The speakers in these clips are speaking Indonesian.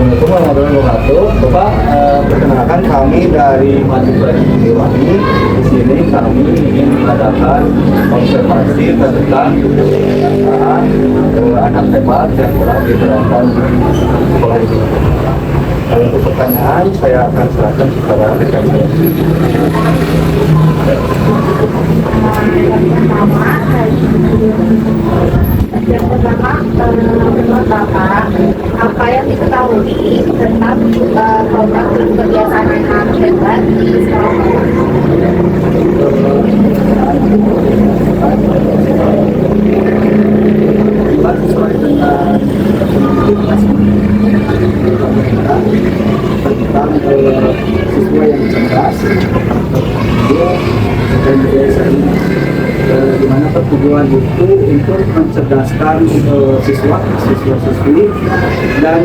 Assalamualaikum warahmatullahi wabarakatuh. Bapak, perkenalkan kami dari mahasiswa Siliwangi. Di sini kami ingin mengadakan observasi tentang pendataan anak hebat yang telah diterapkan di sekolah ini. Kalau untuk pertanyaan, saya akan serahkan kepada rekan saya. Yang pertama, menurut Bapak, apa yang diketahui tentang program kebiasaan anak hebat di sekolah? Sesuai dengan tentang siswa yang cerdas, dia dan biasa di mana pertujuan itu untuk mencerdaskan siswa-siswi dan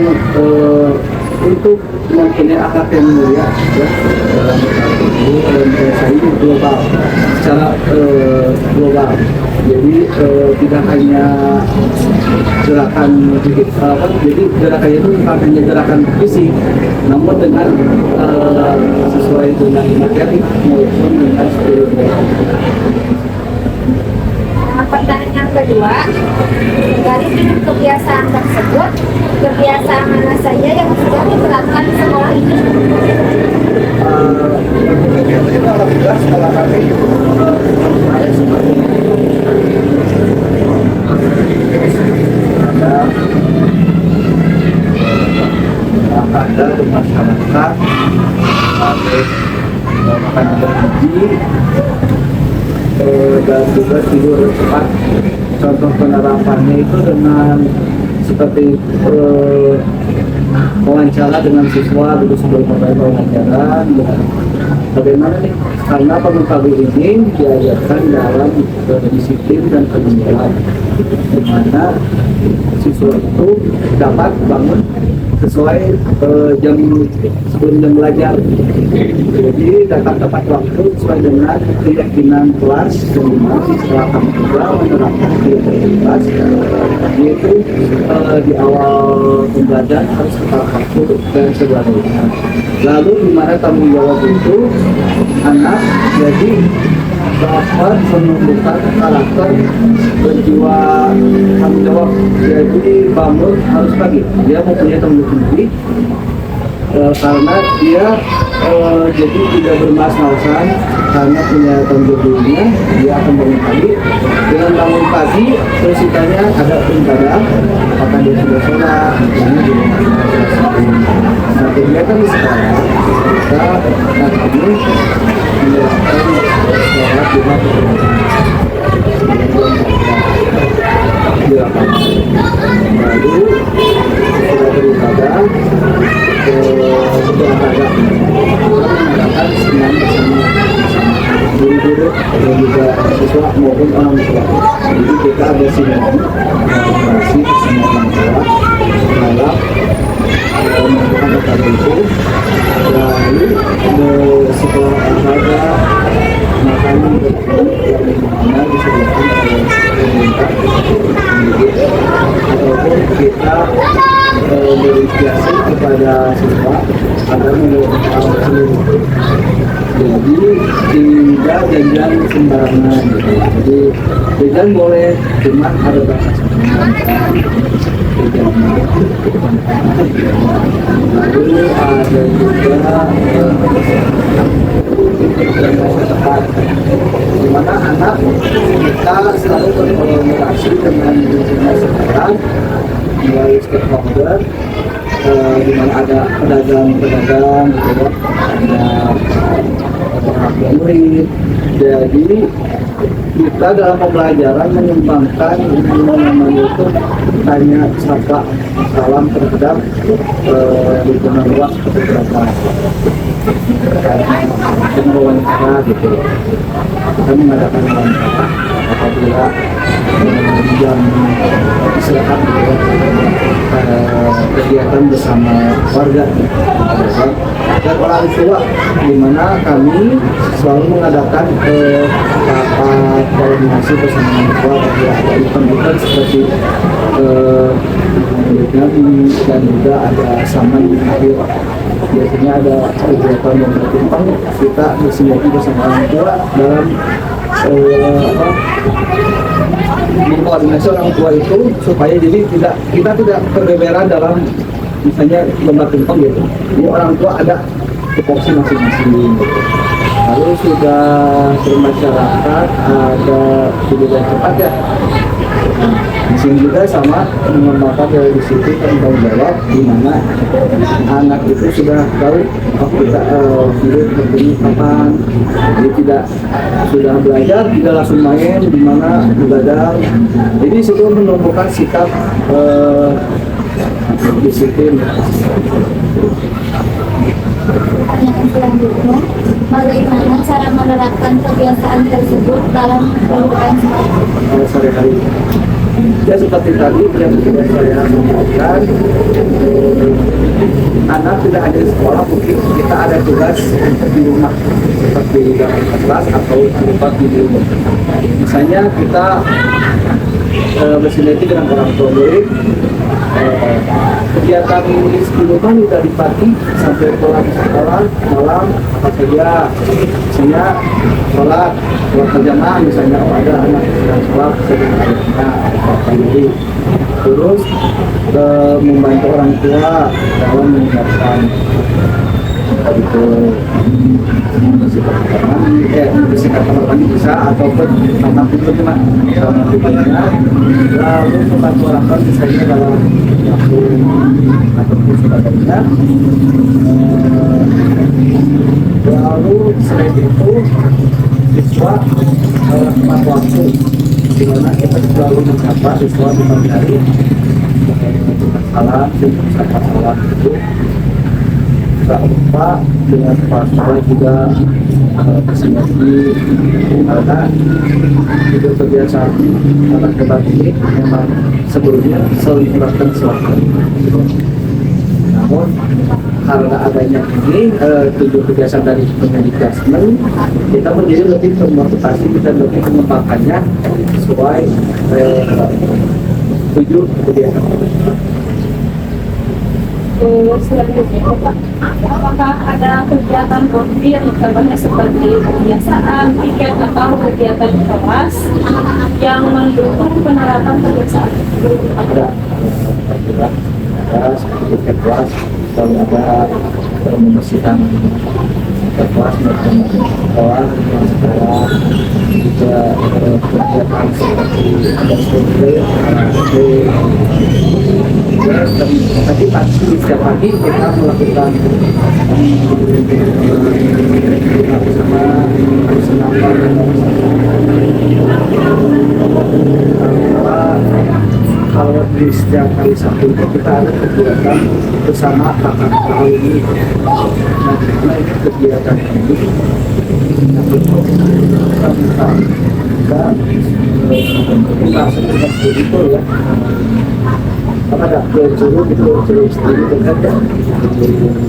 untuk mempunyai akhlak yang mulia ya, dalam biasa ini global, secara global. Jadi tidak hanya gerakan digital, jadi gerakannya itu bukan hanya gerakan fisik, namun dengan sesuai dengan materi maupun dengan spiritual. Pertanyaan yang kedua, dari kebiasaan tersebut, kebiasaan mana saja yang sudah diterapkan di sekolah ini? Kegiatan itu alhamdulillah sekolah kami seperti ada masyarakat, makan bergizi, dan juga tidur cepat. Contoh penerapannya itu dengan seperti wawancara dengan siswa dulu sebelum mulai wawancara. Bagaimana nih? Karena pengetahuan ini diajarkan dalam disiplin dan penilaian, di mana siswa itu dapat bangun sesuai jam sebelum jam belajar. Jadi datang tepat waktu sesuai dengan keyakinan kelas, dan setelah kami juga menerapkan keyakinan kelas, yaitu di awal pembelajaran harus tepat waktu dan sebagainya. Lalu di mana tanggung jawab itu anak jadi dapat menumbuhkan karakter berjiwa tanggung jawab. Jadi bangun harus pagi, dia mempunyai tanggung tinggi karena dia jadi tidak bermalas-malasan karena punya tanggung jawabnya. Dia akan bangun pagi. Dengan bangun pagi terus ditanya ada ibadah, apakah dia sudah sholat, nah kegiatan di sekolah kita saat ini menerapkan sholat Jumat di lapangan. Lalu sudah beribadah berolahraga, mengadakan senam bersama guru-guru dan juga siswa maupun orang tua. Jadi kita ada sinergi kolaborasi bersama orang tua dalam melakukan kegiatan itu. Lalu setelah olahraga makanan yang dimana disediakan oleh pemerintah ataupun kita berinisiasi kepada siswa agar melakukan seluruh. Jadi tidak jajan sembarangan gitu. Jadi jajan boleh, cuma ada batasannya. Lalu ada juga di mana anak kita selalu berkolaborasi dengan dunia sekarang melalui stakeholder, di mana ada pedagang-pedagang gitu ya, ada murid. Jadi kita dalam pembelajaran mengembangkan yang namanya itu tanya sapa salam terhadap lingkungan luas beberapa dengan wawancara gitu. Kita mengadakan wawancara apabila yang istirahat kegiatan bersama warga dan orang tua, di mana kami selalu mengadakan rapat koordinasi bersama orang tua bagi ada event-event seperti Nabi dan juga ada saman di akhir. Biasanya ada kegiatan yang berkembang, kita bersinergi bersama orang tua dalam mengkoordinasi orang tua itu supaya jadi kita tidak terbeberan dalam misalnya lomba tumpeng gitu. Jadi orang tua ada tupoksi masing-masing. Lalu sudah bermasyarakat ada kemudian cepat ya. Di sini juga sama mengembangkan dari disiplin tanggung jawab, di mana anak itu sudah tahu kita hidup begini kapan, jadi tidak sudah belajar tidak langsung main, di mana begadang. Jadi situ menumbuhkan sikap disiplin. Pertanyaan selanjutnya, bagaimana cara menerapkan kebiasaan tersebut dalam kehidupan sehari-hari? Ya seperti tadi yang sudah saya sampaikan, anak tidak hanya di sekolah, mungkin kita ada tugas di rumah seperti dalam kelas atau tempat di rumah. Misalnya kita bersinergi dengan orang tua murid, kegiatan di rumah tidak dipati sampai pulang sekolah malam apa saja, misalnya sholat berjamaah, misalnya ada anak yang sholat sendiri, terus membantu orang tua dalam menyiapkan itu bersihkan kamar mandi bisa ataupun kamar tidur cuma kamar tidurnya, lalu membantu orang tua misalnya dalam waktu ataupun sebagainya. Lalu selain itu siswa tepat waktu, di mana kita selalu menyapa siswa di pagi hari, salam itu tak lupa dengan pasal juga bersinergi, karena itu kebiasaan anak debat ini memang sebelumnya selalu diterapkan suatu. Namun karena adanya ini tujuh kebiasaan dari pendidikan, kita menjadi lebih termotivasi, kita lebih mengembangkannya sesuai tujuh kebiasaan. Selanjutnya, Pak, apakah ada kegiatan rutin contohnya seperti kebiasaan, piket atau kegiatan kelas yang mendukung penerapan kebiasaan? Ada seperti kelas, kalau ada membersihkan kelas maupun sekolah, juga kegiatan seperti tadi pagi, setiap pagi kita melakukan bersama kalau di setiap hari Sabtu itu kita ada kegiatan bersama kakak ini. Nah, kegiatan ini kita sekitar begitu ya. Apa ada curu itu curu sendiri dengan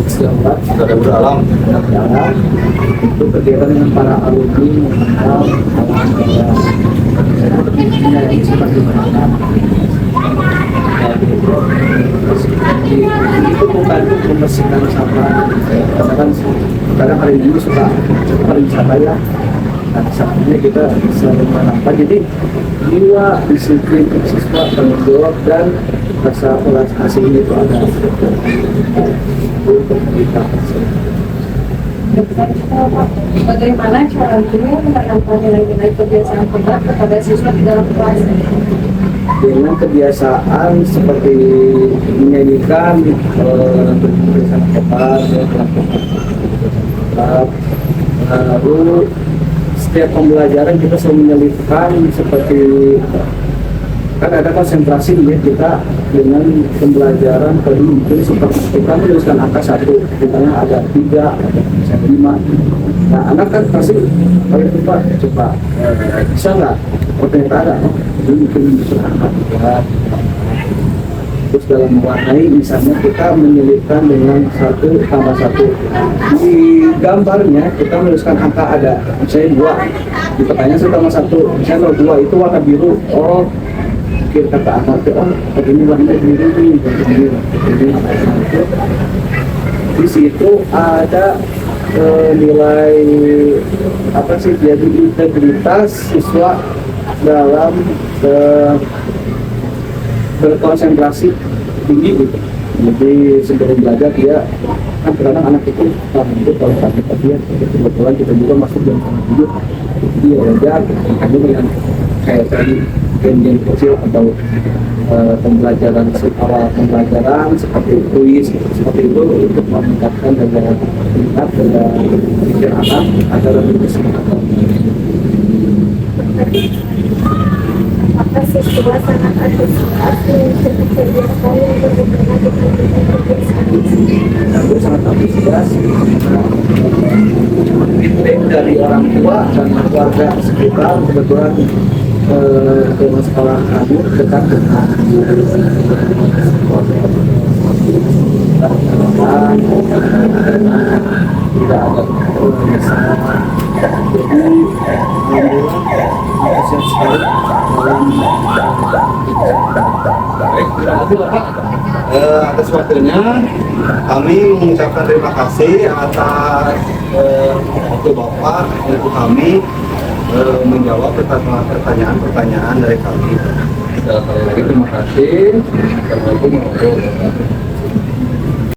siapa ada beralam itu kegiatan dengan para alumni mengenal yang seperti mereka itu membantu membersihkan sampah. Kadang hari ini suka pariwisata ya. Nah, saatnya kita selalu menambah, jadi jiwa disiplin siswa tanggung jawab dan rasa kelas asing itu ada untuk kita. Bagaimana cara guru menanamkan nilai-nilai kebiasaan berat kepada siswa di dalam kelas? Dengan kebiasaan seperti menyanyikan kebiasaan tepat, lalu setiap pembelajaran kita selalu menyelipkan seperti kan ada konsentrasi ya kita dengan pembelajaran tadi mungkin seperti kita menuliskan angka 1, misalnya ada 3, ada 5. Nah anak kan pasti kalau itu Pak coba bisa nggak? Oh ternyata ada, jadi mungkin masyarakat juga. Terus dalam mewarnai misalnya kita menyelipkan dengan 1+1. Di gambarnya kita menuliskan angka ada, misalnya 2. Di pertanyaan 1+1, misalnya 2 itu warna biru. Oh, kita kata anak itu, oh ini warna biru nih, ini. Di situ ada nilai apa sih, jadi integritas siswa dalam berkonsentrasi tinggi gitu. Jadi sebelum belajar dia kan kadang anak itu kalau sakit dia kebetulan kita juga masuk jam 7 dia belajar ada yang kayak tadi game kecil atau pembelajaran awal pembelajaran seperti kuis seperti itu untuk meningkatkan daya ingat dan pikir anak agar lebih bersemangat. Maka siswa sangat antusias mengikuti kegiatan yang berhubungan dengan kebiasaan. Aku sangat antusias dari orang tua dan keluarga sekitar kebetulan ke sekolah kami dekat dengan tidak ada masalah. Jadi alhamdulillah antusias sekali dalam atas waktunya kami mengucapkan terima kasih atas waktu Bapak untuk kami menjawab pertanyaan-pertanyaan dari kami. sekali lagi terima kasih. Assalamualaikum warahmatullahi wabarakatuh.